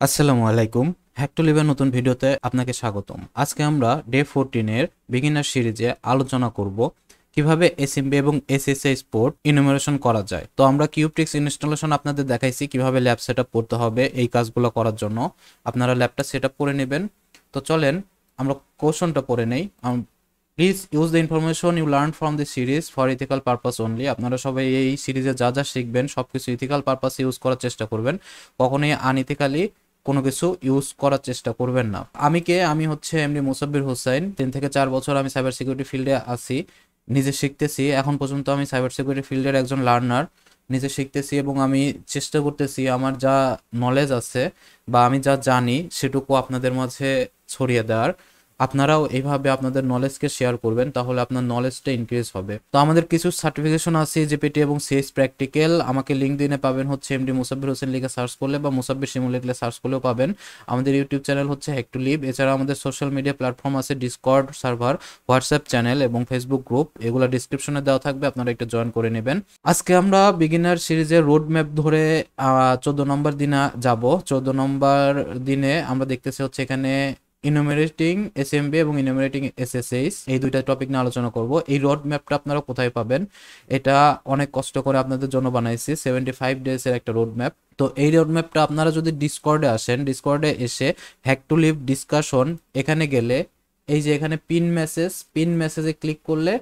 আসসালামু আলাইকুম। Hack two লিভের নতুন ভিডিওতে আপনাকে স্বাগতম। আজকে আমরা ডে 14 এর বিগিনার সিরিজে আলোচনা করব কিভাবে এসএমবি এবং এসএসএস পোর্ট ইনুমারেশন করা যায়। তো আমরা কিউবট্রিক্স ইনস্টলেশন আপনাদের দেখাইছি কিভাবে ল্যাব সেটআপ করতে হবে এই কাজগুলো করার জন্য। আপনারা ল্যাবটা সেটআপ করে নেবেন। তো চলেন আমরা কোশ্চেনটা পড়ে নেই। Please use the information you learn from this series for ethical purpose only. আপনারা সবাই এই সিরিজে যা যা শিখবেন সবকিছু ইথিক্যাল পারপাসে ইউজ করার চেষ্টা করবেন, কখনোই আনইথিক্যালি কোনো কিছু ইউজ করার চেষ্টা করবেন না। আমি হচ্ছে এমডি মুসাব্বির হোসেন। 3 থেকে 4 বছর আমি সাইবার সিকিউরিটি ফিল্ডে আছি, নিজে শিখতেছি। এখন পর্যন্ত আমি সাইবার সিকিউরিটি ফিল্ডের একজন লার্নার, নিজে শিখতেছি এবং আমি চেষ্টা করতেছি আমার যা নলেজ আছে বা আমি যা জানি সেটুকু আপনাদের মাঝে ছড়িয়ে দেওয়ার। আপনারাও এইভাবে আপনাদের নলেজকে শেয়ার করবেন, তাহলে আপনার নলেজটা ইনক্রিজ হবে। তো আমাদের কিছু সার্টিফিকেশন আছে, জিপিটি এবং সিএস প্র্যাকটিক্যাল। আমাকে লিঙ্ক দিনে পাবেন হচ্ছে এমডি মুসাব্বির হোসেন লিখে সার্চ করলে বা মুসাব্বির শিমুল লিখলে সার্চ করলেও পাবেন। আমাদের ইউটিউব চ্যানেল হচ্ছে হ্যাক টু লিভ। এছাড়া আমাদের সোশ্যাল মিডিয়া প্ল্যাটফর্ম আছে ডিসকর্ড সার্ভার, হোয়াটসঅ্যাপ চ্যানেল এবং ফেসবুক গ্রুপ। এগুলো ডিসক্রিপশনে দেওয়া থাকবে, আপনারা একটা জয়েন করে নেবেন। আজকে আমরা বিগিনার সিরিজের রোড ম্যাপ ধরে 14 নম্বর দিনে যাব। 14 নম্বর দিনে আমরা দেখতেছি হচ্ছে এখানে ইনুমারেটিং এসএমবি এবং ইনুমারেটিং এসএসএইচ, এই দুইটা টপিক নিয়ে আলোচনা করব। এই রোড ম্যাপটা আপনারা কোথায় পাবেন? এটা অনেক কষ্ট করে আপনাদের জন্য বানাইছি, 75 ডেজ এর একটা রোড ম্যাপ। তো এই রোড ম্যাপটা আপনারা যদি ডিসকর্ডে আসেন, ডিসকর্ডে এসে হ্যাক টু লিভ ডিসকাশন এখানে গেলে এই যে এখানে পিন মেসেজে ক্লিক করলে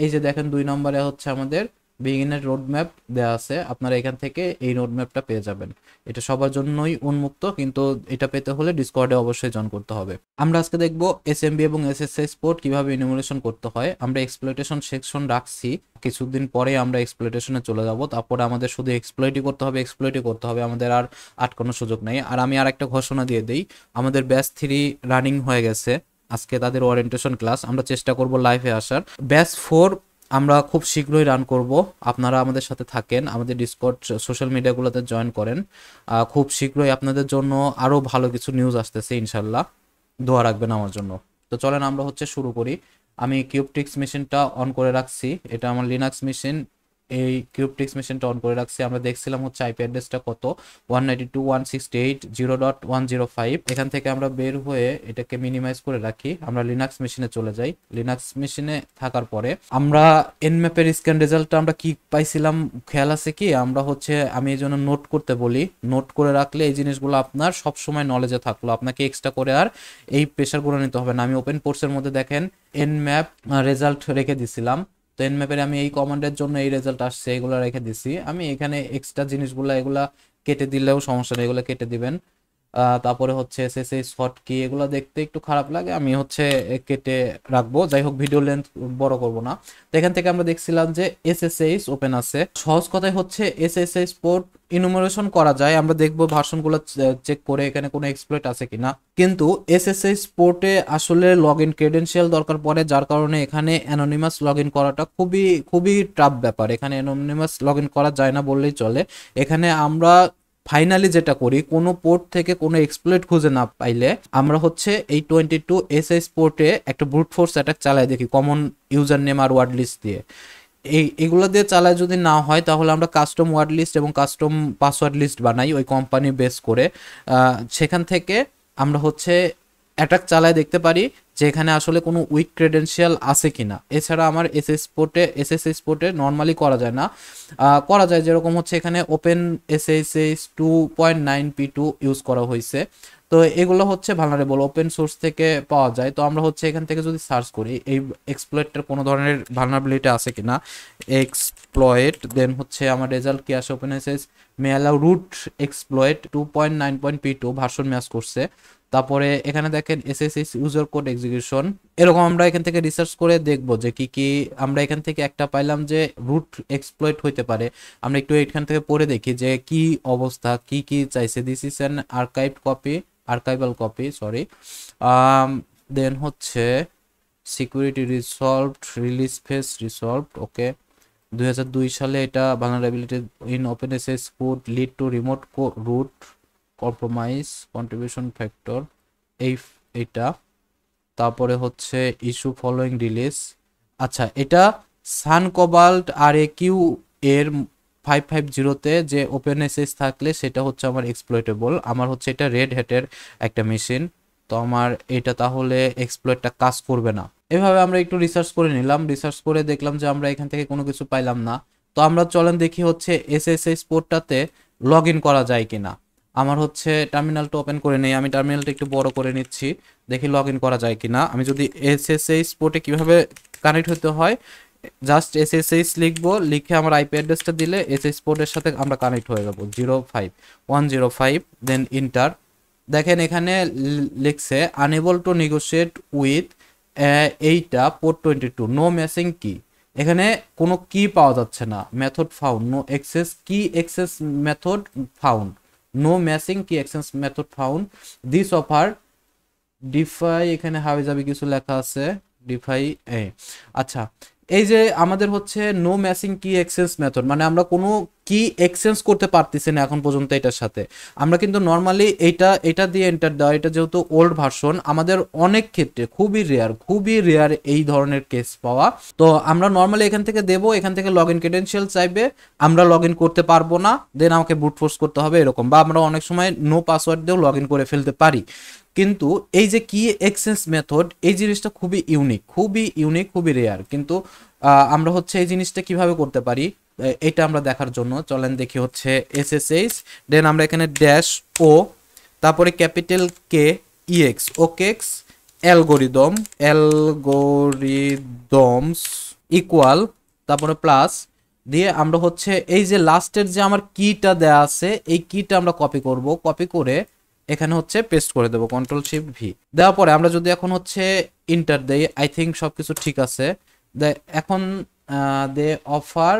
এই যে দেখেন 2 নম্বরে হচ্ছে আমাদের বিগিনার রোড ম্যাপ দেওয়া আছে। আপনারা এখান থেকে এই রোড ম্যাপটা পেয়ে যাবেন। এটা সবার জন্যই উন্মুক্ত, কিন্তু এটা পেতে হলে ডিসকর্ডে অবশ্যই জয়েন করতে হবে। আমরা আজকে দেখব এসএমবি এবং এসএসএস পোর্ট কিভাবে ইনুমারেশন করতে হয়। আমরা এক্সপ্লয়টেশন সেকশন রাখছি, কিছুদিন পরে আমরা এক্সপ্লয়টেশনে চলে যাব। তারপরে আমাদের শুধু এক্সপ্লয়টই করতে হবে, আমাদের আর আটকানোর সুযোগ নেই। আর আমি আর একটা ঘোষণা দিয়ে দিই, আমাদের ব্যাচ 3 রানিং হয়ে গেছে। আজকে তাদের ওরিয়েন্টেশন ক্লাস, আমরা চেষ্টা করব লাইভে আসার। ব্যাচ 4 আমরা খুব শীঘ্রই রান করব। আপনারা আমাদের সাথে থাকেন, আমাদের ডিসকর্ড সোশ্যাল মিডিয়াগুলোতে জয়েন করেন। খুব শীঘ্রই আপনাদের জন্য আরও ভালো কিছু নিউজ আসতেছে ইনশাল্লাহ, দোয়া রাখবেন আমার জন্য। তো চলেন আমরা হচ্ছে শুরু করি। আমি কিউবট্রিক্স মেশিনটা অন করে রাখছি, এটা আমার লিনাক্স মেশিন। এই কিউবট্রিক্স মেশিনটা অন করে রাখছি। আমরা দেখছিলাম হচ্ছে আইপি অ্যাড্রেসটা কত, 192.168.0.105। এখান থেকে আমরা বের হয়ে এটাকে মিনিমাইজ করে রাখি, আমরা লিনাক্স মেশিনে চলে যাই। লিনাক্স মেশিনে থাকার পরে আমরা এনম্যাপের স্ক্যান রেজাল্টটা আমরা কি পাইছিলাম খেয়াল আছে কি? আমরা হচ্ছে, আমি এই জন্য নোট করতে বলি, নোট করে রাখলে এই জিনিসগুলো আপনার সবসময় নলেজে থাকলো, আপনাকে এক্সট্রা করে আর এই প্রেশারগুলো নিতে হবে না। আমি ওপেন কোর্সের মধ্যে দেখেন এনম্যাপ রেজাল্ট রেখে দিছিলাম। তো এনম্যাপের আমি এই কমান্ডের জন্য এই রেজাল্ট আসছে, এগুলো রেখে দিছি। আমি এখানে এক্সট্রা জিনিসগুলো এগুলা কেটে দিলেও সমস্যা নেই, এগুলো কেটে দিবেন। তারপরে হচ্ছে এসএসএস হটকি, এগুলো দেখতে একটু খারাপ লাগে, আমি হচ্ছে কেটে রাখবো। যাই হোক, ভিডিও লেন্থ বড় করব না। তো এখান থেকে আমরা দেখছিলাম যে এসএসএস ওপেন আছে। সহজ কথায় হচ্ছে এসএসএস পোর্ট ইনুমারেশন করা যায়। আমরা দেখবো ভার্সনগুলো চেক করে এখানে কোনো এক্সপ্লয়েট আছে কিনা। কিন্তু এসএসএস পোর্টে আসলে লগ ইন ক্রেডেনশিয়াল দরকার পড়ে, যার কারণে এখানে অ্যানোনিমাস লগ ইন করাটা খুবই খুবই টাফ ব্যাপার। এখানে অ্যানোনিমাস লগ ইন করা যায় না বললেই চলে। এখানে আমরা ফাইনালি যেটা করি, কোনো পোর্ট থেকে কোনো এক্সপ্লয়েট খুঁজে না পাইলে আমরা হচ্ছে এই 22SS পোর্টে একটা ব্রুট ফোর্স অ্যাটাক চালাই দেখি, কমন ইউজার নেম আর ওয়ার্ড লিস্ট দিয়ে। এগুলো দিয়ে চালায় যদি না হয়, তাহলে আমরা কাস্টম ওয়ার্ড লিস্ট এবং কাস্টম পাসওয়ার্ড লিস্ট বানাই ওই কোম্পানি বেস করে। সেখান থেকে আমরা হচ্ছে অ্যাটাক চালায় দেখতে পারি যে এখানে আসলে কোনো উইক ক্রেডেনশিয়াল আছে কিনা। এছাড়া আমার এসএসএস পোর্টে নর্মালি করা যায় না, করা যায় যেরকম হচ্ছে এখানে ওপেন এসএসএস 2.9p2 ইউজ করা হয়েছে। তো এগুলো হচ্ছে ভালনারেবল, ওপেন সোর্স থেকে পাওয়া যায়। তো আমরা হচ্ছে এখান থেকে যদি সার্চ করি এই এক্সপ্লয়েটটার কোনো ধরনের ভালনারেবিলিটি আছে কিনা, এক্সপ্লয়েট, দেন হচ্ছে আমার রেজাল্ট কি আসে, open SS may allow root exploit 2.9.p2 version match করছে। তারপরে এখানে দেখেন এসএসএস ইউজার কোড এক্সিকিউশন, এরকম আমরা এখান থেকে রিসার্চ করে দেখব যে কি কি। আমরা এখান থেকে একটা পাইলাম যে রুট এক্সপ্লয়েট হইতে পারে। আমরা একটু এখান থেকে পড়ে দেখি যে কি অবস্থা, কি কি চাইছে। This is an archival copy, sorry. Then হচ্ছে security resolved, release face resolved, okay. 2002 সালে এটা vulnerability in open SS could lead to remote root compromise contribution factor, এইটা। তারপরে হচ্ছে ইস্যু ফলোয়িং রিলিজ। আচ্ছা, এটা সান কোবাল্ট আর এ কিউ এর 550 যে ওপেন এসএস থাকলে সেটা হচ্ছে আমার এক্সপ্লয়েটেবল। আমার হচ্ছে এটা রেড হ্যাটের একটা মেশিন, তো আমার এটা তাহলে এক্সপ্লয়েটটা কাজ করবে না। এভাবে আমরা একটু রিসার্চ করে নিলাম, রিসার্চ করে দেখলাম যে আমরা এখান থেকে কোনো কিছু পাইলাম না। তো আমরা চলেন দেখি হচ্ছে এসএসএস পোর্টটাতে লগ ইন করা যায় কিনা। আমার হচ্ছে টার্মিনালটা ওপেন করে নেই, আমি টার্মিনালটা একটু বড় করে নিচ্ছি, দেখি লগ ইন করা যায় কিনা। আমি যদি এসএসএস পোর্টে কিভাবে কানেক্ট হতে হয়, জাস্ট এসএসএস লিখবো, লিখে আমার আইপি অ্যাড্রেসটা দিলে এসএস পোর্টের সাথে আমরা কানেক্ট হয়ে যাবো 05105, দেন ইন্টার। দেখেন এখানে লিখছে আনএবল টু নেগোশিয়েট উইথ এইটা পোর্ট 22, নো ম্যাচিং কি। এখানে কোনো কি পাওয়া যাচ্ছে না, মেথড ফাউন্ড, নো এক্সেস কি access method found, no matching কি access method found, this offer Diffie, এখানে হাবি যাবি কিছু লেখা আছে ডিফাই আচ্ছা। এই যে আমাদের হচ্ছে নো ম্যাচিং কি এক্সচেঞ্জ মেথড, মানে আমরা কোনো কি এক্সচেঞ্জ করতে পারতেছি না এখন পর্যন্ত এটার সাথে। আমরা কিন্তু নর্মালি এটা দিয়ে এন্টার দেওয়া, এটা যেহেতু ওল্ড ভার্সন, আমাদের অনেক ক্ষেত্রে খুবই রেয়ার এই ধরনের কেস পাওয়া। তো আমরা নর্মালি এখান থেকে দেবো, এখান থেকে লগ ইন ক্রেডেনশিয়াল চাইবে, আমরা লগ ইন করতে পারবো না, দেন আমাকে ব্রুট ফোর্স করতে হবে এরকম, বা আমরা অনেক সময় নো পাসওয়ার্ড দিয়েও লগ ইন করে ফেলতে পারি। কিন্তু এই যে কি এক্সচেঞ্জ মেথড, এই জিনিসটা খুবই ইউনিক, খুবই রেয়ার। কিন্তু আমরা হচ্ছে এই জিনিসটা কিভাবে করতে পারি এটা আমরা দেখার জন্য চলেন দেখি হচ্ছে এসএসএইচ, দেন আমরা এখানে ড্যাশ ও, তারপরে ক্যাপিটাল কে ইএক্স ওকেক্স অ্যালগোরিদমস ইকুয়াল, তারপরে প্লাস দিয়ে আমরা হচ্ছে এই যে লাস্টের যে আমার কিটা দেয়া আছে, এই কিটা আমরা কপি করব, কপি করে এখানে হচ্ছে পেস্ট করে দেবো Ctrl+Shift+V দেওয়ার পরে আমরা যদি এখন হচ্ছে ইন্টার দেই, আই থিঙ্ক সবকিছু ঠিক আছে। এখন দে অফার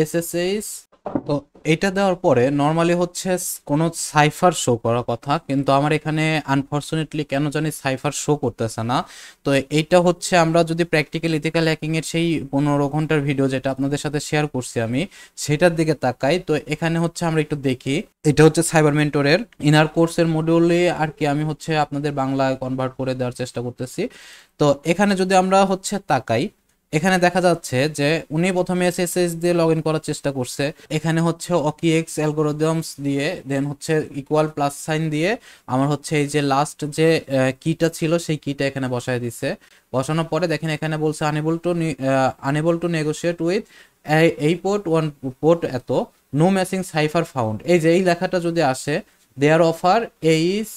এসএসএইচ, তো এইটা দেওয়ার পরে নর্মালি হচ্ছে কোনো সাইফার শো করার কথা, কিন্তু আমার এখানে আনফরচুনেটলি কেন জানি সাইফার শো করতেছে না। তো এইটা হচ্ছে আমরা যদি প্র্যাকটিক্যাল ইথিক্যাল হ্যাকিং এর সেই 15 ঘন্টার ভিডিও যেটা আপনাদের সাথে শেয়ার করছি আমি, সেটার দিকে তাকাই, তো এখানে হচ্ছে আমরা একটু দেখি। এটা হচ্ছে সাইবার মেন্টরের ইনার কোর্সের মডিউলে আর কি আমি হচ্ছে আপনাদের বাংলায় কনভার্ট করে দেওয়ার চেষ্টা করতেছি। তো এখানে যদি আমরা হচ্ছে তাকাই, এখানে দেখা যাচ্ছে যে উনি প্রথমে এসএসএস দিয়ে লগ ইন করার চেষ্টা করছে, এখানে হচ্ছে ওকিএক্স অ্যালগোরিদমস দিয়ে, দেন হচ্ছে ইকুয়াল প্লাস সাইন দিয়ে আমার হচ্ছে এই যে লাস্ট যে কিটা ছিল সেই কিটা এখানে বসায় দিছে। বসানোর পরে দেখেন এখানে বলছে আনএবল টু নেগোশিয়েট উইথ এই পোর্ট ওয়ান পোর্ট এত, নো ম্যাচিং সাইফার ফাউন্ড। এই যে এই লেখাটা যদি আসে, their offer AES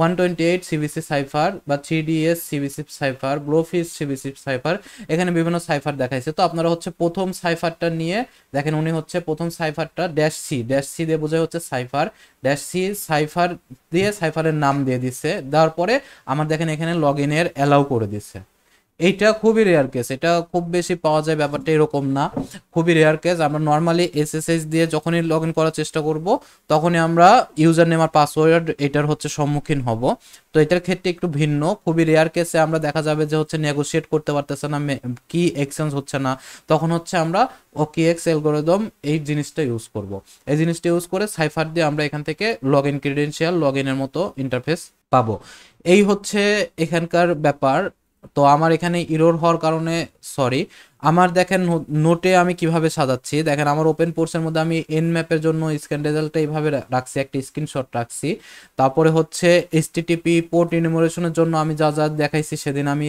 128 CBC cipher বা 3DS CBC cipher, Blowfish CBC cipher, এখানে বিভিন্ন সাইফার দেখাইছে। তো আপনারা হচ্ছে প্রথম সাইফারটা নিয়ে দেখেন, উনি হচ্ছে প্রথম সাইফারটা ড্যাশ সি দিয়ে বোঝায় হচ্ছে সাইফার, ড্যাশ সি সাইফার দিয়ে সাইফারের নাম দিয়ে দিচ্ছে, দেওয়ার পরে আমার দেখেন এখানে লগ ইনের অ্যালাউ করে দিচ্ছে। এইটা খুবই রেয়ার কেস, এটা খুব বেশি পাওয়া যায় ব্যাপারটা এরকম না, খুবই রেয়ার কেস। আমরা নর্মালি এসএসএস দিয়ে যখনই লগ ইন করার চেষ্টা করব, তখনই আমরা ইউজার নেম আর পাসওয়ার্ড এটার হচ্ছে সম্মুখীন হব। তো এটার ক্ষেত্রে একটু ভিন্ন, খুবই রেয়ার কেসে আমরা দেখা যাবে যে হচ্ছে নেগোশিয়েট করতে পারতেছে না, কি এক্সচেঞ্জ হচ্ছে না, তখন হচ্ছে আমরা ওকিএক্স অ্যালগোরিদম এই জিনিসটা ইউজ করব। এই জিনিসটা ইউজ করে সাইফার দিয়ে আমরা এখান থেকে লগ ইন ক্রেডেনশিয়াল, লগ ইনের মতো ইন্টারফেস পাবো। এই হচ্ছে এখানকার ব্যাপার। তো আমার এখানে ইরর হওয়ার কারণে সরি। আমার দেখেন নোটে আমি কিভাবে সাজাচ্ছি, দেখেন আমার ওপেন কোর্সের মধ্যে আমি এন ম্যাপের জন্য স্ক্যান রেজাল্টটা এইভাবে রাখছি, একটা স্ক্রিনশট রাখছি। তারপরে হচ্ছে এইচটিটিপি পোর্ট ইনুমারেশনের জন্য আমি যা যা দেখাইছি সেদিন আমি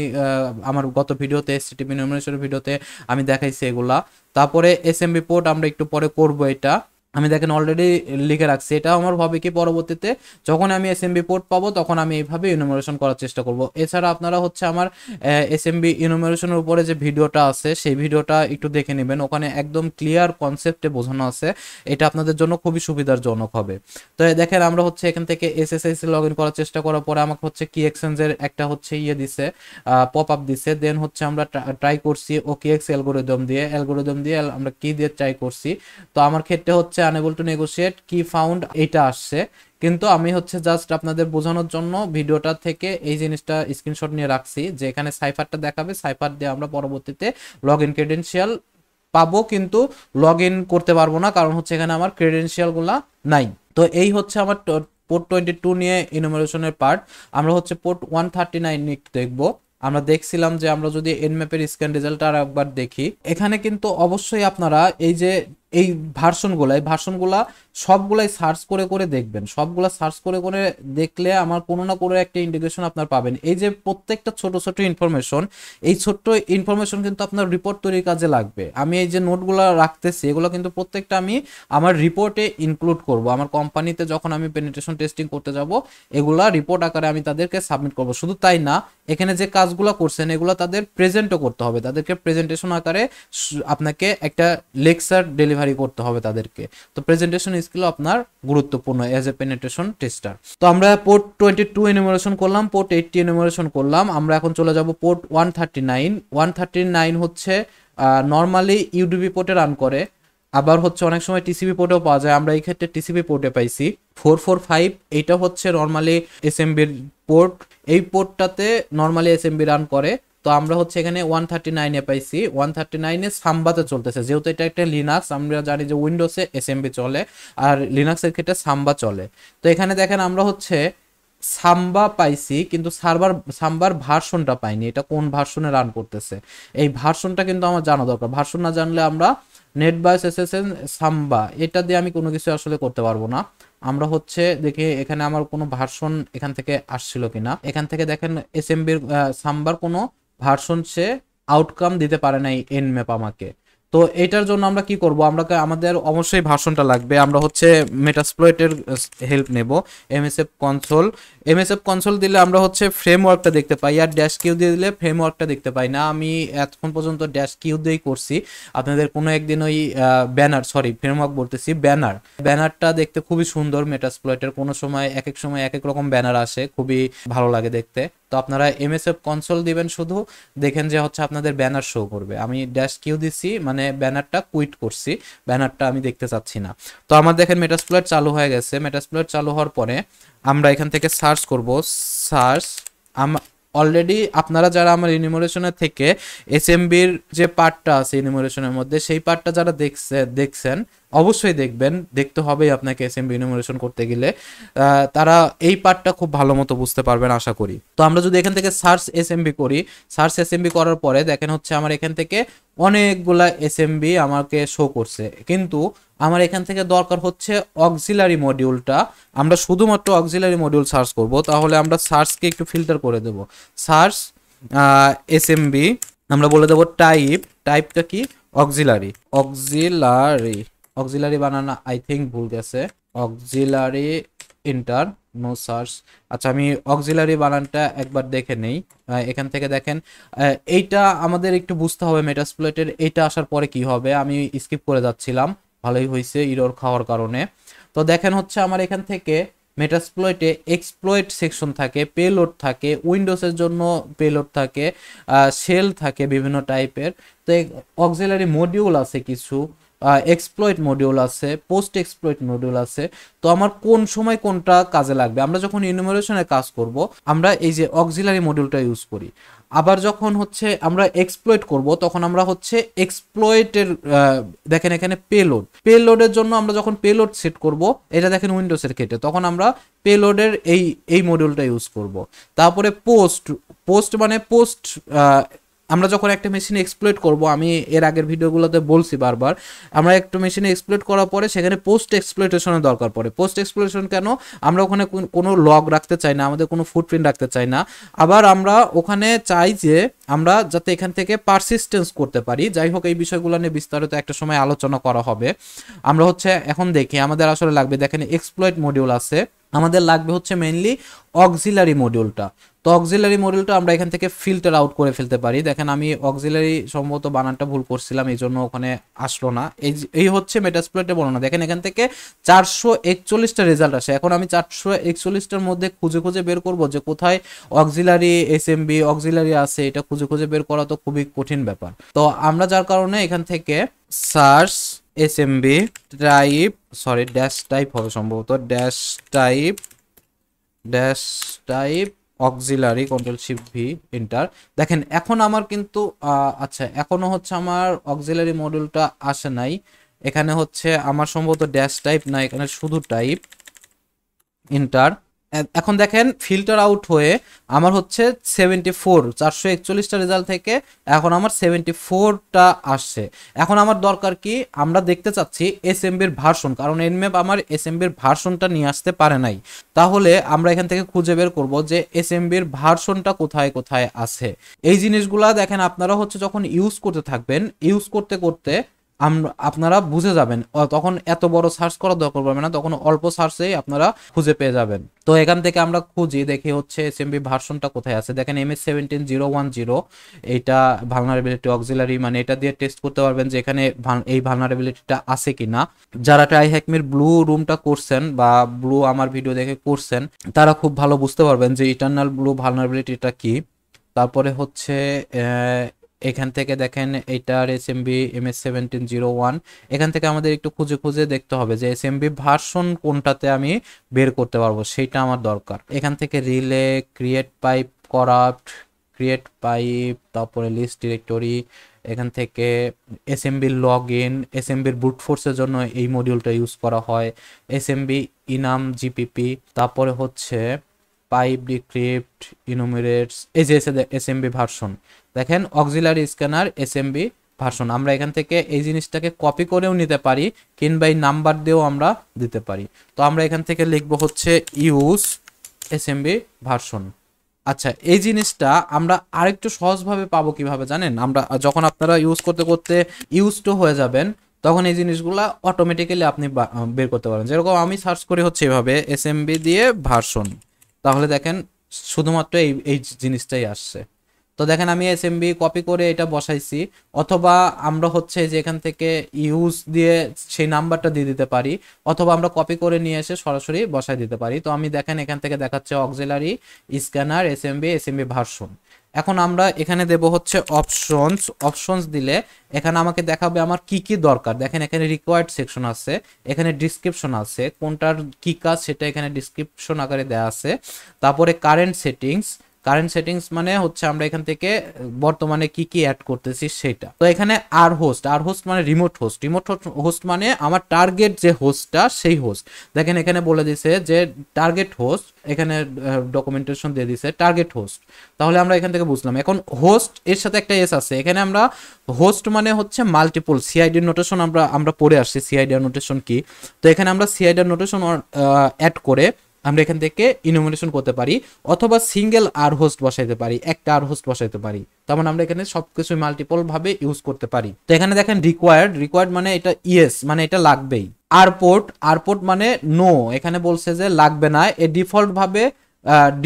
আমার গত ভিডিওতে এইচটিটিপি ইনুমারেশনের ভিডিওতে আমি দেখাইছি এগুলা। তারপরে এসএমবি পোর্ট আমরা একটু পরে করব, এটা আমি দেখেন অলরেডি লিখে রাখছি। এটা আমার হবে কি পরবর্তীতে যখন আমি এসএমবি পোর্ট পাবো তখন আমি এইভাবে ইনুমারেশন করার চেষ্টা করব। এছাড়া আপনারা হচ্ছে আমার এসএমবি ইনুমারেশনের উপরে যে ভিডিওটা আছে সেই ভিডিওটা একটু দেখে নেবেন, ওখানে একদম ক্লিয়ার কনসেপ্টে বোঝানো আছে, এটা আপনাদের জন্য খুবই সুবিধাজনক হবে। তো দেখেন আমরা হচ্ছে এখান থেকে এসএসএস লগ ইন করার চেষ্টা করার পরে আমাকে হচ্ছে কি এক্সচেঞ্জের একটা হচ্ছে দিছে, পপ আপ দিছে, দেন হচ্ছে আমরা ট্রাই করছি ওকিএক্স অ্যালগোরিদম দিয়ে আমরা কি দিয়ে ট্রাই করছি। তো আমার ক্ষেত্রে হচ্ছে আনএবল টু নেগোশিয়েট কি ফাউন্ড এটা আসছে, কিন্তু আমি হচ্ছে জাস্ট আপনাদের বোঝানোর জন্য ভিডিওটা থেকে এই জিনিসটা স্ক্রিনশট নিয়ে রাখছি যে এখানে সাইফারটা দেখাবে, সাইফার দিয়ে আমরা পরবর্তীতে লগ ইন ক্রেডেনশিয়াল পাবো, কিন্তু লগ ইন করতে পারবো না, কারণ হচ্ছে এখানে আমার ক্রেডেনশিয়াল গুলা নাই। তো এই হচ্ছে আমার পোর্ট 22 নিয়ে ইনুমারেশনের পার্ট। আমরা হচ্ছে পোর্ট 139 নিয়ে দেখবো। আমরা দেখছিলাম যে আমরা যদি এনম্যাপের স্ক্যান রেজাল্ট আর একবার দেখি, এখানে কিন্তু অবশ্যই আপনারা এই যে এই ভার্সনগুলা সবগুলাই সার্চ করে করে দেখবেন, সবগুলা সার্চ করে করে দেখলে আমার কোনো না কোনো একটা ইন্ডিকেশন আপনার পাবেন। এই যে প্রত্যেকটা ছোট ছোট ইনফরমেশন, এই ছোট্ট ইনফরমেশন কিন্তু আপনার রিপোর্ট তৈরির কাজে লাগবে। আমি এই যে নোটগুলো রাখতেছি এগুলো কিন্তু প্রত্যেকটা আমি আমার রিপোর্টে ইনক্লুড করব। আমার কোম্পানিতে যখন আমি পেনিট্রেশন টেস্টিং করতে যাব এগুলা রিপোর্ট আকারে আমি তাদেরকে সাবমিট করব। শুধু তাই না, এখানে যে কাজগুলো করছেন এগুলো তাদের প্রেজেন্টও করতে হবে, তাদেরকে প্রেজেন্টেশন আকারে আপনাকে একটা লেকচার ডেলিভারি করতে হবে তাদেরকে। তো প্রেজেন্টেশন স্কিলও আপনার গুরুত্বপূর্ণ এজ এ পেনিট্রেশন টেস্টার। তো আমরা পোর্ট 22 এনুমারেশন করলাম, পোর্ট 80 এনুমারেশন করলাম। আমরা এখন চলে যাব পোর্ট 139। 139 হচ্ছে নর্মালি ইউডিবি পোর্টে রান করে, আবার হচ্ছে অনেক সময় টিসিবি পোর্টেও পাওয়া যায়। আমরা এই ক্ষেত্রে টিসিবি পোর্টে পাইছি। 445 এইটা হচ্ছে নর্মালি এসএমবির পোর্ট, এই পোর্টটাতে নর্মালি এসএমবি রান করে। তো আমরা হচ্ছে এখানে 139 এ পাইছি। 139 এ সাম্বাতে চলতেছে, যেহেতু এটা একটা লিনাক্স, আমরা জানি যে উইন্ডোজে এসএমবি চলে আর লিনাক্সের ক্ষেত্রে সাম্বা চলে। তো এখানে দেখেন আমরা হচ্ছে সাম্বা পাইছি, কিন্তু সাম্বার ভার্সনটা পাইনি, এটা কোন ভার্সনে রান করতেছে এই ভার্সনটা কিন্তু আমার জানা দরকার। ভার্সন না জানলে আমরা নেটবাস এসএসএন সাম্বা এটা দিয়ে আমি কোনো কিছু আসলে করতে পারবো না। আমরা হচ্ছে দেখি এখানে আমার কোনো ভার্সন এখান থেকে আসছিল কিনা। এখান থেকে দেখেন এসএমবির সাম্বার কোনো ভার্সন সে আউটকাম দিতে পারে নাই এন ম্যাপ আমাকে। তো এটার জন্য আমরা কি করব, আমাদের অবশ্যই ভার্সনটা লাগবে। আমরা হচ্ছে মেটাসপ্লয়েটের হেল্প নেব। এমএসএফ কনসোল দিলে আমরা হচ্ছে ফ্রেমওয়ার্কটা দেখতে পাই, আর ড্যাশ কিউ দিয়ে দিলে ফ্রেমওয়ার্কটা দেখতে পাই না। আমি এতক্ষণ পর্যন্ত ড্যাশ কিউ দিয়েই করছি। আপনাদের কোনো একদিন ওই ফ্রেমওয়ার্ক বলতেছি, ব্যানারটা দেখতে খুবই সুন্দর মেটাসপ্লয়েটের। কোনো সময় এক এক রকম ব্যানার আসে, খুবই ভালো লাগে দেখতে। তো আপনারা এমএসএফ কনসোল দিবেন, শুধু দেখেন যে হচ্ছে আপনাদের ব্যানার শো করবে। আমি ড্যাশ কিউ দিছি মানে ব্যানারটা কুইট করছি, ব্যানারটা আমি দেখতে চাচ্ছি না। তো আমার দেখেন মেটাসপ্লয়েট চালু হয়ে গেছে। মেটাসপ্লয়েট চালু হওয়ার পরে আমরা এখান থেকে সার্চ করব। সার্চ অলরেডি আপনারা যারা আমার ইনিমোরেশনের থেকে এসএমবির যে পার্টটা আছে ইনিমোরেশনের মধ্যে, সেই পার্টটা যারা দেখছেন অবশ্যই দেখবেন, দেখতে হবেই আপনাকে এসএমবি ইনিমোরেশন করতে গেলে। তারা এই পার্টটা খুব ভালো মতো বুঝতে পারবেন আশা করি। তো আমরা যদি এখান থেকে সার্চ এসএমবি করি, সার্চ এসএমবি করার পরে দেখেন হচ্ছে আমার এখান থেকে অনেকগুলা এসএমবি আমাকে শো করছে, কিন্তু আমার এখান থেকে দরকার হচ্ছে অক্সিলারি মডিউলটা। আমরা শুধুমাত্র অক্সিলারি মডিউল সার্চ করব, তাহলে আমরা সার্চকে একটু ফিল্টার করে দেব। সার্চ এসএমবি, আমরা বলে দেবো টাইপটা কি, অক্সিলারি বানানা আই থিঙ্ক ভুল গেছে, অক্সিলারি ইন্টার নো সার্চ। আচ্ছা, আমি অক্সিলারি বানানটা একবার দেখে নেই। এখান থেকে দেখেন এইটা আমাদের একটু বুঝতে হবে মেটাসপ্লয়েটের এইটা আসার পরে কি হবে। আমি স্কিপ করে যাচ্ছিলাম, ভালোই হয়েছে ইরর খাওয়ার কারণে। তো দেখেন হচ্ছে আমার এখান থেকে মেটাসপ্লয়েটে এক্সপ্লয়েট সেকশন থাকে, পেলোড থাকে, উইন্ডোজের জন্য পেলোড থাকে, শেল থাকে বিভিন্ন টাইপের। তো অক্সিলারি মডিউল আছে কিছু, এক্সপ্লয়েট মডিউল আছে, পোস্ট এক্সপ্লয়েট মডিউল আছে। তো আমার কোন সময় কোনটা কাজে লাগবে, আমরা যখন ইনুমারেশনের কাজ করব আমরা এই যে অক্সিলারি মডিউলটা ইউজ করি। আবার যখন হচ্ছে আমরা এক্সপ্লয়েট করব তখন আমরা হচ্ছে এক্সপ্লয়েটের দেখেন এখানে পেলোডের জন্য আমরা যখন পেলোড সেট করব, এটা দেখেন উইন্ডোজের ক্ষেত্রে, তখন আমরা পেলোডের এই মডিউলটা ইউজ করব। তারপরে পোস্ট মানে আমরা যখন একটা মেশিনে এক্সপ্লয়েট করব, আমি এর আগের ভিডিওগুলোতে বলছি বারবার, আমরা একটা মেশিনে এক্সপ্লয়েট করার পরে সেখানে পোস্ট এক্সপ্লয়েটেশনের দরকার পড়ে। পোস্ট এক্সপ্লয়েটেশন কেন, আমরা ওখানে কোনো লগ রাখতে চাই না, আমাদের কোনো ফুটপ্রিন্ট রাখতে চাই না। আবার আমরা ওখানে চাই যে আমরা যাতে এখান থেকে পারসিস্টেন্স করতে পারি। যাই হোক, এই বিষয়গুলো নিয়ে বিস্তারিত একটা সময় আলোচনা করা হবে। আমরা হচ্ছে এখন দেখি আমাদের আসলে লাগবে, দেখেন এক্সপ্লয়েট মডিউল আছে, আমাদের লাগবে হচ্ছে মেইনলি অক্সিলারি মডিউলটা। তো অক্সিলারি মডিউলটা আমরা এখান থেকে ফিল্টার আউট করে ফেলতে পারি। দেখেন আমি অক্সিলারি সম্ভবত বানানটা ভুল করছিলাম, এই জন্য ওখানে আসলো না। এই হচ্ছে মেটাসপ্লয়েটে বর্ণনা। দেখেন এখান থেকে 441টা রেজাল্ট আসে। এখন আমি 441টার মধ্যে খুঁজে খুঁজে বের করব যে কোথায় অক্সিলারি এসএমবি অক্সিলারি আছে, এটা খুঁজে খুঁজে বের করা তো খুবই কঠিন ব্যাপার। তো আমরা যার কারণে এখান থেকে সার্চ এসএমবি ড্যাশ টাইপ হবে সম্ভবত, dash type auxiliary, control shift V enter. দেখেন এখন আমার কিন্তু আচ্ছা এখনো হচ্ছে আমার অক্সিলারি মডিউলটা আসে নাই। এখানে হচ্ছে আমার সম্ভবত ড্যাশ টাইপ না, এখানে শুধু টাইপ এন্টার। এখন দেখেন ফিল্টার আউট হয়ে আমার হচ্ছে 441টা রেজাল্ট থেকে এখন আমার 74টা আসছে। এখন আমার দরকার কি, আমরা দেখতে চাচ্ছি এসএমবির ভার্সন, কারণ এনম্যাপ আমার এসএমবির ভার্সনটা নিয়ে আসতে পারে নাই। তাহলে আমরা এখান থেকে খুঁজে বের করব যে এসএমবির ভার্সনটা কোথায় কোথায় আছে। এই জিনিসগুলা দেখেন আপনারা হচ্ছে যখন ইউজ করতে থাকবেন, ইউজ করতে করতে আপনারা বুঝে যাবেন, তখন এত বড় সার্চ করার দরকার পড়বে না, তখন অল্প সার্চেই আপনারা খুঁজে পেয়ে যাবেন। তো এখান থেকে আমরা খুঁজি, দেখি হচ্ছে এসএমবি ভার্সনটা কোথায় আছে। দেখেন MS17010, এইটা ভালনারেবিলিটি অক্সিলারি, মানে এটা দিয়ে টেস্ট করতে পারবেন যে এখানে এই ভালনারেবিলিটিটা আছে কিনা। যারা ট্রাইহ্যাকমির ব্লু রুমটা করছেন বা ব্লু আমার ভিডিও দেখে করছেন, তারা খুব ভালো বুঝতে পারবেন যে ইটারনাল ব্লু ভালনারেবিলিটিটা কি। তারপরে হচ্ছে এখান থেকে দেখেন এইটার এসএমবি MS17001, এখান থেকে আমাদের একটু খুঁজে খুঁজে দেখতে হবে যে এসএমবি ভার্সন কোনটাতে আমি বের করতে পারবো, সেইটা আমার দরকার। এখান থেকে relay, create pipe, corrupt, create pipe, তারপরে লিস্ট ডিরেক্টরি, এখান থেকে এসএমবি লগ ইন, এসএমবির ব্রুট ফোর্সের জন্য এই মডিউলটা ইউজ করা হয়, এসএমবি ইনাম জিপিপি, তারপরে হচ্ছে পাইপ ডিক্রিপ্ট, ইনুমিরেটস, এই যে এসএমবি ভার্সন। দেখেন অক্সিলারি স্ক্যানার এসএমবি ভার্সন, আমরা এখান থেকে এই জিনিসটাকে কপি করেও নিতে পারি কিংবা এই নাম্বার দিয়েও আমরা দিতে পারি। তো আমরা এখান থেকে লিখবো হচ্ছে ইউজ এসএমবি ভার্সন। আচ্ছা, এই জিনিসটা আমরা আরেকটু সহজভাবে পাবো কিভাবে জানেন? আমরা যখন আপনারা ইউজ করতে করতে ইউজড হয়ে যাবেন, তখন এই জিনিসগুলা অটোমেটিক্যালি আপনি বের করতে পারেন। যেরকম আমি সার্চ করি হচ্ছে এভাবে এসএমবি দিয়ে ভার্সন, তাহলে দেখেন শুধুমাত্র এই জিনিসটাই আসছে। তো দেখেন আমি এসএমবি কপি করে এটা বসাইছি, অথবা আমরা হচ্ছে যে এখান থেকে ইউজ দিয়ে সেই নাম্বারটা দিয়ে দিতে পারি, অথবা আমরা কপি করে নিয়ে এসে সরাসরি বসাই দিতে পারি। তো আমি দেখেন এখান থেকে দেখাচ্ছে অক্সিলারি স্ক্যানার এসএমবি ভার্সন। এখন আমরা এখানে দেব হচ্ছে অপশনস দিলে এখানে আমাকে দেখাবে আমার কি কি দরকার। দেখেন এখানে রিকোয়ার্ড সেকশন আছে, এখানে ডিসক্রিপশন আছে, কোনটার কি কাজ সেটা এখানে ডিসক্রিপশন আকারে দেওয়া আছে। তারপরে কারেন্ট সেটিংস মানে হচ্ছে আমরা এখান থেকে বর্তমানে কি কি অ্যাড করতেছি সেটা। তো এখানে আর হোস্ট মানে রিমোট হোস্ট মানে আমার টার্গেট যে হোস্টটা সেই হোস্ট। দেখেন এখানে বলে দিছে যে টার্গেট হোস্ট, এখানে ডকুমেন্টেশন দিয়ে দিছে টার্গেট হোস্ট। তাহলে আমরা এখান থেকে বুঝলাম। এখন হোস্ট এর সাথে একটা এস আছে, এখানে আমরা হোস্ট মানে হচ্ছে মাল্টিপল, সিআইডি নোটেশন আমরা পড়ে আসছি সিআইডি নোটেশন কি। তো এখানে আমরা সিআইডি নোটেশন অ্যাড করে আমরা এখান থেকে ইনুমিনেশন করতে পারি, অথবা সিঙ্গেল আর হোস্ট বসাইতে পারি, একটা আর হোস্ট বসাইতে পারি। তেমন আমরা এখানে সবকিছু মাল্টিপল ভাবে ইউজ করতে পারি। তো এখানে দেখেন রিকোয়ার্ড মানে এটা ইয়েস, মানে এটা লাগবেই। আরপোর্ট মানে নো, এখানে বলছে যে লাগবে না, এ ডিফল্ট ভাবে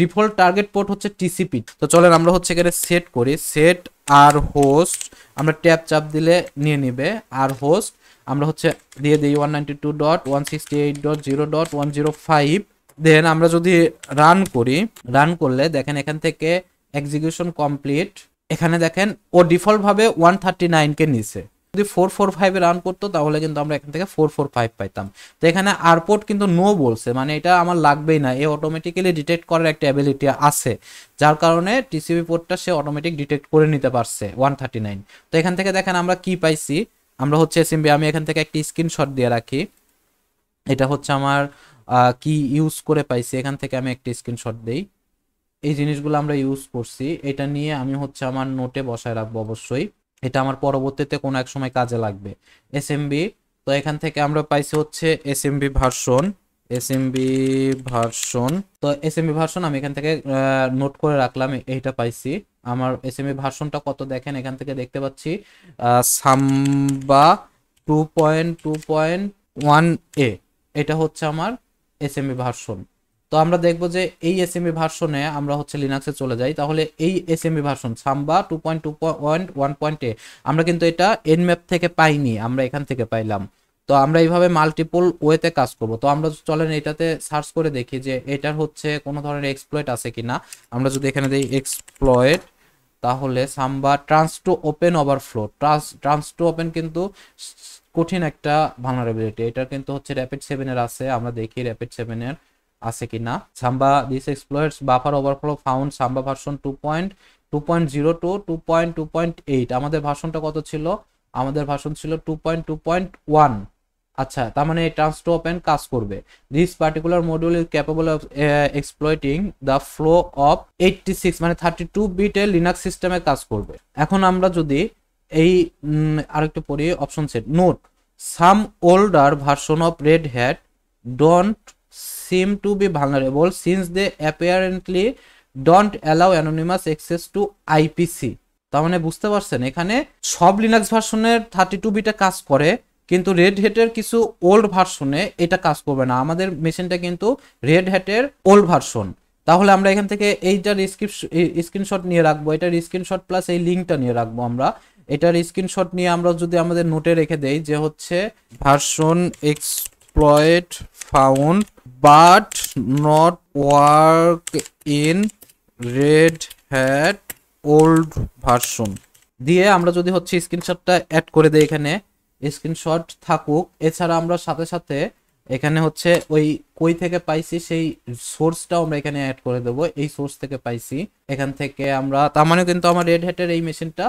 ডিফল্ট টার্গেট পোর্ট হচ্ছে টিসিপি। তো চলেন আমরা হচ্ছে এখানে সেট করি, সেট আর হোস্ট, আমরা ট্যাব চাপ দিলে নিয়ে নিবে আর হোস্ট। আমরা হচ্ছে দিয়ে দিই 192.168.0.105। দেন আমরা যদি রান করলে দেখেন এখান থেকে এক্সিকিউশন কমপ্লিট, এখানে দেখেন ও ডিফল্ট ভাবে 139 কে নিছে। যদি 445 এ রান করতো তাহলে কিন্তু আমরা এখান থেকে 445 পাইতাম। তো এখানে আরপোর্ট কিন্তু নো বলছে, মানে এটা আমার লাগবেই না, এ অটোমেটিক্যালি ডিটেক্ট করার একটা অ্যাবিলিটি আছে, যার কারণে টিসিপি পোর্টটা সে অটোমেটিক ডিটেক্ট করে নিতে পারছে 139। তো এখান থেকে দেখেন আমরা কি পাইছি, আমরা হচ্ছে এসএমবি, আমি এখান থেকে একটি স্ক্রিনশট দিয়ে রাখি, এটা হচ্ছে আমার কি ইউজ করে পাইছি, এখান থেকে আমি একটা স্ক্রিনশট দেই। এই জিনিসগুলো আমরা ইউজ করছি, এটা নিয়ে আমি হচ্ছে আমার নোটে বসায় রাখবো অবশ্যই, এটা আমার পরবর্তীতে কোনো এক সময় কাজে লাগবে। এসএমবি, তো এখান থেকে আমরা পাইছি হচ্ছে এসএমবি ভার্সন। তো এসএমবি ভার্সন আমি এখান থেকে নোট করে রাখলাম, এইটা পাইছি। আমার এসএমবি ভার্সনটা কত দেখেন এখান থেকে দেখতে পাচ্ছি, সাম্বা 2.2.1a, এটা হচ্ছে আমার এসএমবি ভার্সন। তো আমরা দেখবো যে এই এসএমবি ভার্সনে আমরা হচ্ছে লিনাক্সে চলে যাই, তাহলে এই এসএমবি ভার্সন সাম্বা 2.2.1.a আমরা কিন্তু এটা এনম্যাপ থেকে পাইনি, আমরা এখান থেকে পাইলাম। তো আমরা এইভাবে মাল্টিপল ওয়েতে কাজ করব। তো আমরা চলেন এটাতে সার্চ করে দেখি যে এটার হচ্ছে কোনো ধরনের এক্সপ্লয়েট আছে কিনা। আমরা যদি এখানে দিই এক্সপ্লয়েট, তাহলে Samba trans two open overflow, trans two open কিন্তু কঠিন একটা ভালনারেবিলিটি, এটা কিন্তু হচ্ছে র্যাপিড 7 এর আছে, আমরা দেখি র্যাপিড 7 এর আছে কিনা। Samba this exploits buffer overflow found Samba version 2.2.0 to 2.2.8। আমাদের ভার্সনটা কত ছিল? আমাদের ভার্সন ছিল 2.2.1। আচ্ছা, তার মানে এই ট্রান্স টু ওপেন কাজ করবে। This particular module is capable of exploiting the flow of 86 মানে 32 বিটের লিনাক্স সিস্টেমে কাজ করবে। এখন আমরা যদি এই আরেকটু পড়ি option set note some older version of Red Hat don't seem to be vulnerable since they apparently don't allow anonymous access to IPC. তার মানে বুঝতে পারছেন এখানে সব লিনাক্স ভার্সনের 32 বিটে কাজ করে, কিন্তু রেড হ্যাটের কিছু ওল্ড ভার্সনে এটা কাজ করবে না। আমাদের মেশিনটা কিন্তু রেড হ্যাটের ওল্ড ভার্সন। তাহলে আমরা এখান থেকে এইটার স্ক্রিনশট নিয়ে রাখবো, এটার স্ক্রিনশট প্লাস এই লিঙ্কটা নিয়ে রাখবো। আমরা এটার স্ক্রিনশট নিয়ে আমরা যদি আমাদের নোটে রেখে দেই যে হচ্ছে version exploit found but not work in Red Hat old version দিয়ে আমরা যদি হচ্ছে স্ক্রিনশটটা অ্যাড করে দেই, এখানে স্ক্রিনশট থাকুক। এছাড়া আমরা সাথে সাথে এখানে হচ্ছে ওই কই থেকে পাইছি সেই সোর্সটাও আমরা এখানে অ্যাড করে দেবো। এই সোর্স থেকে পাইছি, এখান থেকে আমরা তার মানে কিন্তু আমার রেড হ্যাটের এই মেশিনটা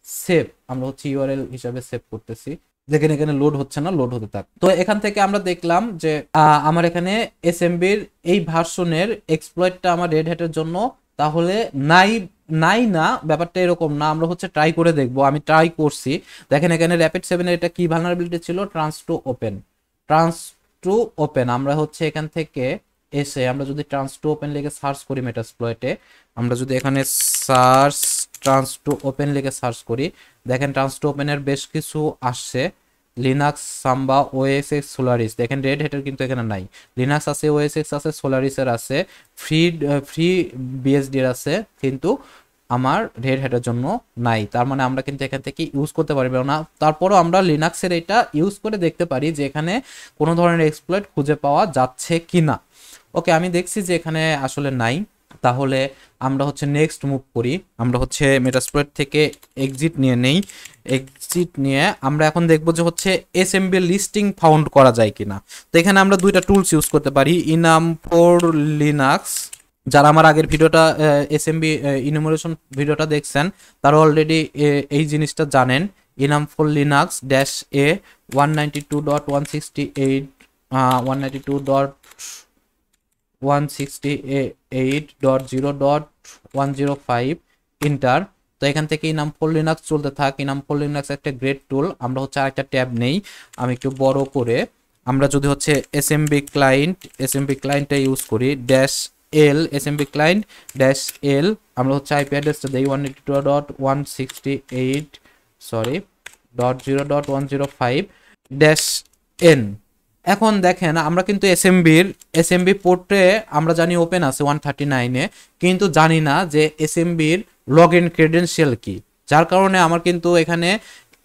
সেভ আমরা হচ্ছে ইউআরএল হিসাবে সেভ করতেছি। দেখেন এখানে লোড হচ্ছে না, লোড হতে থাক। তো এখান থেকে আমরা দেখলাম যে আমার এখানে এসএমবির এই ভার্সনের এক্সপ্লয়েটটা আমার রেড হ্যাটের জন্য তাহলে নাই না, ব্যাপারটা এরকম না। আমরা হচ্ছে ট্রাই করে দেখবো, আমি ট্রাই করছি। দেখেন এখানে র্যাপিড 7 এর এটা কি ভালনারেবিলিটি ছিল, ট্রান্স টু ওপেন। আমরা হচ্ছে এখান থেকে এসে আমরা যদি ট্রান্স টু ওপেন লিখে সার্চ করি মেটাসপ্লয়েটে, আমরা যদি এখানে সার্চ ট্রান্স টু ওপেন লিখে সার্চ করি, দেখেন ট্রান্স টু ওপেনের বেশ কিছু আসছে, লিনাক্স, সাম্বা, ওএসএক্স, সোলারিস। দেখেন রেড হ্যাটের কিন্তু এখানে নাই, লিনাক্স আছে, ওএসএক্স আছে, সোলারিসের আছে, ফ্রি বিএসডি এর আছে, কিন্তু আমার রেড হ্যাটের জন্য নাই। তার মানে আমরা কিন্তু এখান থেকে ইউজ করতে পারবো না। তারপরও আমরা লিনাক্সের এটা ইউজ করে দেখতে পারি যে এখানে কোনো ধরনের এক্সপ্লয়েট খুঁজে পাওয়া যাচ্ছে কিনা। ওকে, আমি দেখছি যে এখানে আসলে নাই। তাহলে আমরা হচ্ছে নেক্সট মুভ করি, আমরা হচ্ছে মেটাসপ্লয়েট থেকে এক্সিট নিয়ে এক্সিট নিয়ে আমরা এখন দেখবো যে হচ্ছে এসএমবি লিস্টিং ফাউন্ড করা যায় কিনা। তো এখানে আমরা দুইটা টুলস ইউজ করতে পারি, ইনাম ফর লিনাক্স। যারা আমার আগের ভিডিওটা এসএমবি ইনুমারেশন ভিডিওটা দেখছেন তারা অলরেডি এই জিনিসটা জানেন। Enum for Linux dash A 192.168 192.168.0.105 enter. তো এখান থেকে ইনাম ফর লিনাক্স চলতে থাক। ইনাম ফর লিনাক্স একটা গ্রেট টুল। আমরা হচ্ছে আরেকটা ট্যাব নেই, আমি একটু বড় করে, আমরা যদি হচ্ছে এসএমবি ক্লায়েন্টটা ইউজ করি, dash L SMB client dash L, আমরা হচ্ছে আইপি অ্যাড্রেসটা দেই 192.168.0.105 ড্যাশ এন। এখন দেখেন আমরা কিন্তু এসএমবি পোর্টে আমরা জানি ওপেন আছে 139-এ, কিন্তু জানি না যে এসএমবির লগ ইন ক্রেডেনশিয়াল কি, যার কারণে আমার কিন্তু এখানে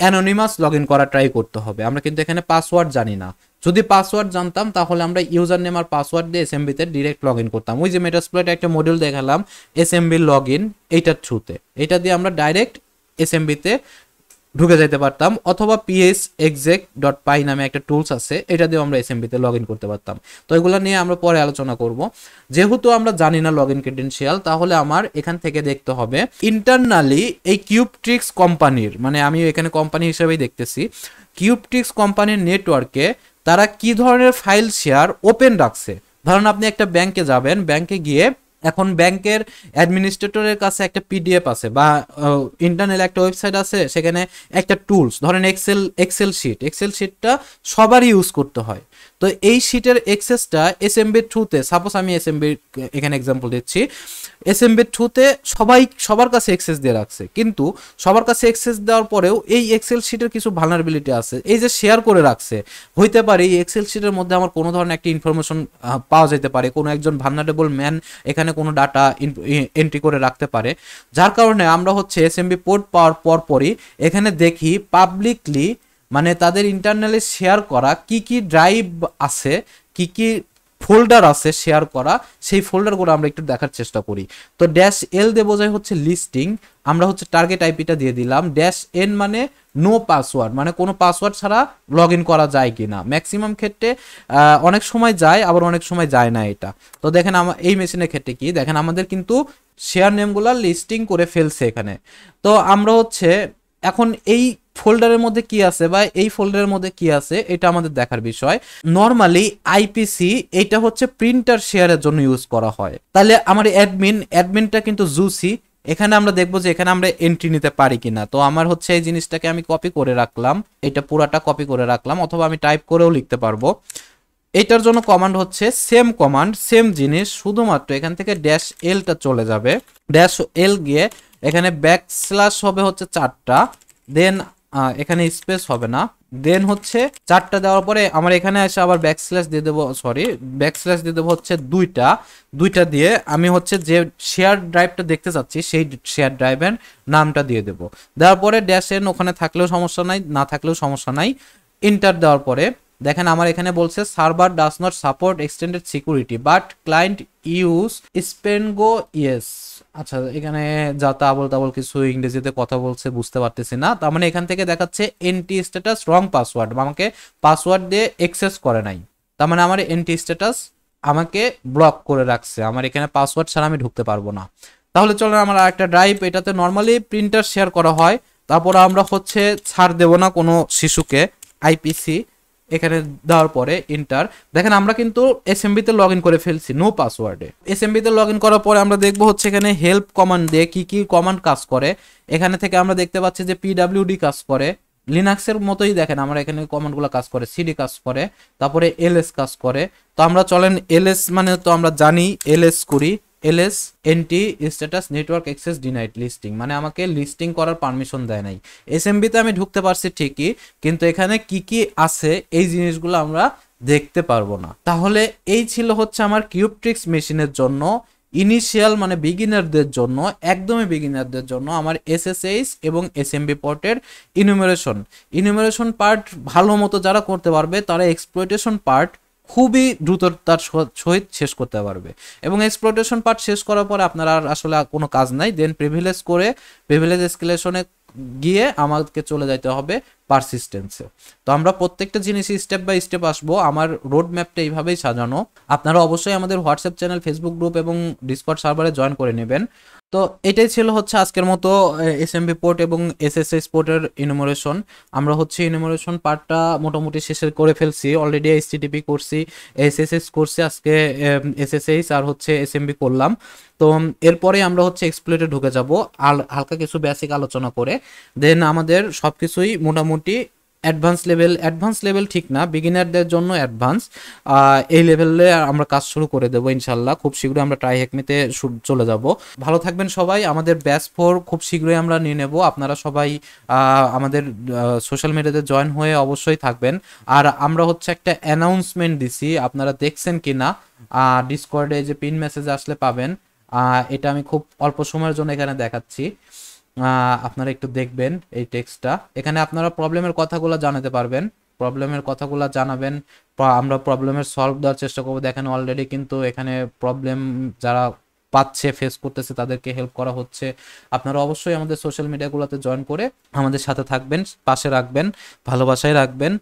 অ্যানোনিমাস লগ ইন করা ট্রাই করতে হবে। আমরা কিন্তু এখানে পাসওয়ার্ড জানি না, যদি পাসওয়ার্ড জানতাম তাহলে আমরা ইউজার নেম আর পাসওয়ার্ড দিয়ে এসএমবিতে ডিরেক্ট লগ ইন করতাম। ওই যে মেটাসপ্লয়েট একটা মডিউল দেখালাম এসএমবি লগ ইন, এইটার থ্রুতে, এটা দিয়ে আমরা ডাইরেক্ট এসএমবিতে ঢুকে যেতে পারতাম, অথবা psexec.py নামে একটা টুলস আছে, এটা দিয়ে আমরা এসএমবিতে লগ ইন করতে পারতাম। তো এগুলো নিয়ে আমরা পরে আলোচনা করব। যেহেতু আমরা জানি না লগ ইন ক্রেডেনশিয়াল, তাহলে আমার এখান থেকে দেখতে হবে ইন্টারনালি এই কিউবট্রিক্স কোম্পানির, মানে আমি এখানে কোম্পানি হিসেবেই দেখতেছি, কিউবট্রিক্স কোম্পানির নেটওয়ার্কে তারা কি ধরনের ফাইল শেয়ার ওপেন রাখছে। ধরুন আপনি একটা ব্যাংকে যাবেন, ব্যাংকে গিয়ে এখন ব্যাংকের অ্যাডমিনিস্ট্রেটরের কাছে একটা পিডিএফ আছে বা ইন্টারনাল একটা ওয়েবসাইট আছে, সেখানে একটা টুলস ধরেন এক্সেল শিটটা সবারই ইউজ করতে হয়। তো এই শিটের অ্যাক্সেসটা এসএমবির থ্রুতে, সাপোজ আমি এসএমবির এখানে এক্সাম্পল দিচ্ছি, এসএমবির থ্রুতে সবার কাছে অ্যাক্সেস দিয়ে রাখছে, কিন্তু সবার কাছে অ্যাক্সেস দেওয়ার পরেও এই এক্সেল শিটের কিছু ভালনারেবিলিটি আছে। এই যে শেয়ার করে রাখছে, হইতে পারে এই এক্সেল শিটের মধ্যে আমার কোনো ধরনের একটা ইনফরমেশন পাওয়া যেতে পারে, কোনো একজন ভালনারেবল ম্যান এখানে কোনো ডাটা এন্ট্রি করে রাখতে পারে, যার কারণে আমরা হচ্ছে এসএমবি পোর্ট পাওয়ার পরপরই এখানে দেখি পাবলিকলি, মানে তাদের ইন্টারনালি শেয়ার করা কি কি ড্রাইভ আছে, কি কি ফোল্ডার আছে শেয়ার করা, সেই ফোল্ডারগুলো আমরা একটু দেখার চেষ্টা করি। তো ড্যাশ এল দিয়ে বোঝায় হচ্ছে লিস্টিং, আমরা হচ্ছে টার্গেট আইপিটা দিয়ে দিলাম। ড্যাশ এন মানে নো পাসওয়ার্ড, মানে কোনো পাসওয়ার্ড ছাড়া লগ ইন করা যায় কিনা। ম্যাক্সিমাম ক্ষেত্রে অনেক সময় যায়, আবার অনেক সময় যায় না এটা। তো দেখেন এই মেশিনের ক্ষেত্রে কি, দেখেন আমাদের কিন্তু শেয়ার নেমগুলো লিস্টিং করে ফেলছে এখানে। তো আমরা হচ্ছে এখন এই ফোল্ডারের মধ্যে কি আছে বা এই ফোল্ডারের মধ্যে কি আছে এটা আমাদের দেখার বিষয়। নর্মালি আইপিসি এটা হচ্ছে প্রিন্টার শেয়ারের জন্য ইউজ করা হয়। তাহলে আমার অ্যাডমিনটা কিন্তু জুসি, এখানে আমরা দেখবো যে এখানে আমরা এন্ট্রি নিতে পারি কিনা। তো আমার হচ্ছে এই জিনিসটাকে আমি কপি করে রাখলাম, এটা পুরাটা কপি করে রাখলাম, অথবা আমি টাইপ করেও লিখতে পারবো। এটার জন্য কমান্ড হচ্ছে সেম কমান্ড, সেম জিনিস, শুধুমাত্র এখান থেকে ড্যাশ এলটা চলে যাবে, ড্যাশ এল গিয়ে এখানে ব্যাকস্ল্যাশ হবে হচ্ছে 4টা, দেন এখানে স্পেস হবে না, দেন হচ্ছে 4টা দেওয়ার পরে আমার এখানে এসে আবার ব্যাকস্ল্যাশ দিয়ে দেবো, সরি ব্যাকস্ল্যাশ দিয়ে দেবো হচ্ছে 2টা দিয়ে আমি হচ্ছে যে শেয়ার ড্রাইভটা দেখতে চাচ্ছি সেই শেয়ার ড্রাইভের নামটা দিয়ে দেবো। দেওয়ার পরে ড্যাশ এন ওখানে থাকলেও সমস্যা নাই, না থাকলেও সমস্যা নাই। ইন্টার দেওয়ার পরে দেখেন আমার এখানে বলছে server does not support extended security but client use SPNEGO yes. আচ্ছা, এখানে যা তাবল তাবল কিছু ইংরেজিতে কথা বলছে, বুঝতে পারতেছি না। তার মানে এখান থেকে দেখাচ্ছে এনটি স্ট্যাটাস রং পাসওয়ার্ড, আমাকে পাসওয়ার্ড দিয়ে অ্যাক্সেস করে নাই। তার মানে আমার এনটি স্ট্যাটাস আমাকে ব্লক করে রাখছে, আমার এখানে পাসওয়ার্ড ছাড়া আমি ঢুকতে পারবো না। তাহলে চলেন আমার একটা ড্রাইভ, এটাতে নর্মালি প্রিন্টার শেয়ার করা হয়, তারপর আমরা হচ্ছে ছাড় দেব না কোনো শিশুকে। আইপিসি এখানে দেওয়ার পরে ইন্টার, দেখেন আমরা কিন্তু এসএমবি-তে লগ ইন করে ফেলছি নো পাসওয়ার্ডে। এসএমবি-তে লগ ইন করার পরে আমরা দেখবো হচ্ছে এখানে হেল্প কমান্ড দিয়ে কি কি কমান্ড কাজ করে। এখানে থেকে আমরা দেখতে পাচ্ছি যে পিডাব্লিউডি কাজ করে, লিনাক্সের মতোই দেখেন আমরা এখানে কমান্ডগুলো কাজ করে, সিডি কাজ করে, তারপরে এলএস কাজ করে। তো আমরা চলেন এলএস মানে তো আমরা জানি, এলএস করি, LS NT status network access denied listing, মানে আমাকে লিস্টিং করার পারমিশন দেয় নাই। এসএমবিতে আমি ঢুকতে পারছি ঠিকই, কিন্তু এখানে কি কি আছে এই জিনিসগুলো আমরা দেখতে পারবো না। তাহলে এই ছিল হচ্ছে আমার কিউবট্রিক্স মেশিনের জন্য ইনিশিয়াল মানে বিগিনারদের জন্য, একদমই বিগিনারদের জন্য আমার এসএসএইচ এবং এসএমবি পোর্টের ইনুমেরেশন পার্ট ভালো মতো যারা করতে পারবে তারা এক্সপ্লয়টেশন পার্ট খুবই দ্রুততার সহিত শেষ করতে পারবে। এবং এক্সপ্লয়টেশন পার্ট শেষ করার পরে আপনার আর আসলে কোনো কাজ নাই, দেন প্রিভিলেজ এসকেলেশনে গিয়ে আমাদেরকে চলে যাইতে হবে পারসিস্টেন্সে। তো আমরা প্রত্যেকটা জিনিস স্টেপ বাই স্টেপ আসবো, আমার রোড ম্যাপটা এইভাবেই সাজানো। আপনারা অবশ্যই আমাদের হোয়াটসঅ্যাপ চ্যানেল, ফেসবুক গ্রুপ এবং ডিসকর্ড সার্ভারে জয়েন করে নেবেন। তো এটাই ছিল হচ্ছে আজকের মতো এসএমবি পোর্ট এবং এসএসএইচ পোর্টের ইনুমারেশন। আমরা হচ্ছে ইনুমারেশন পার্টটা মোটামুটি শেষে করে ফেলছি, অলরেডি এইচটিটিপি করছি, এসএসএইচ করছি, আজকে এসএসএইচ আর হচ্ছে এসএমবি করলাম। তো এরপরে আমরা হচ্ছে এক্সপ্লয়েটে ঢুকে যাব হালকা কিছু বেসিক আলোচনা করে, দেন আমাদের সবকিছুই মোটামুটি অ্যাডভান্স লেভেল ঠিক না, বিগিনারদের জন্য অ্যাডভান্স এই লেভেলে আমরা কাজ শুরু করে দেবো ইনশাল্লাহ। খুব শীঘ্রই আমরা ট্রাই হ্যাকমিতে চলে যাব। ভালো থাকবেন সবাই। আমাদের ব্যাচ 4 খুব শীঘ্রই আমরা নিয়ে নেব। আপনারা সবাই আমাদের সোশ্যাল মিডিয়াতে জয়েন হয়ে অবশ্যই থাকবেন। আর আমরা হচ্ছে একটা অ্যানাউন্সমেন্ট দিছি, আপনারা দেখছেন কি না ডিসকর্ডে যে পিন মেসেজ আসলে পাবেন, এটা আমি খুব অল্প সময়ের জন্য এখানে দেখাচ্ছি, আপনারা একটু দেখবেন এই টেক্সটটা। এখানে আপনারা প্রবলেমের কথাগুলো জানাতে পারবেন, প্রবলেমের কথাগুলো জানাবেন, আমরা প্রবলেমের সলভ দেওয়ার চেষ্টা করবো। দেখেন অলরেডি কিন্তু এখানে প্রবলেম যারা পাচ্ছে, ফেস করতেছে, তাদেরকে হেল্প করা হচ্ছে। আপনারা অবশ্যই আমাদের সোশ্যাল মিডিয়াগুলোতে জয়েন করে আমাদের সাথে থাকবেন, পাশে রাখবেন, ভালোবাসায় রাখবেন,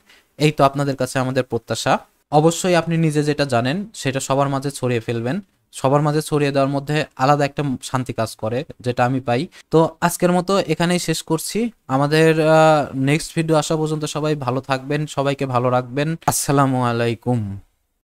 এই তো আপনাদের কাছে আমাদের প্রত্যাশা। অবশ্যই আপনি নিজে যেটা জানেন সেটা সবার মাঝে ছড়িয়ে ফেলবেন, সবার মাঝে ছড়িয়ে দেওয়ার মধ্যে আলাদা একটা শান্তি কাজ করে, যেটা আমি পাই। তো আজকের মতো এখানেই শেষ করছি। আমাদের নেক্সট ভিডিও আসা পর্যন্ত সবাই ভালো থাকবেন, সবাইকে ভালো রাখবেন। আসসালামু আলাইকুম।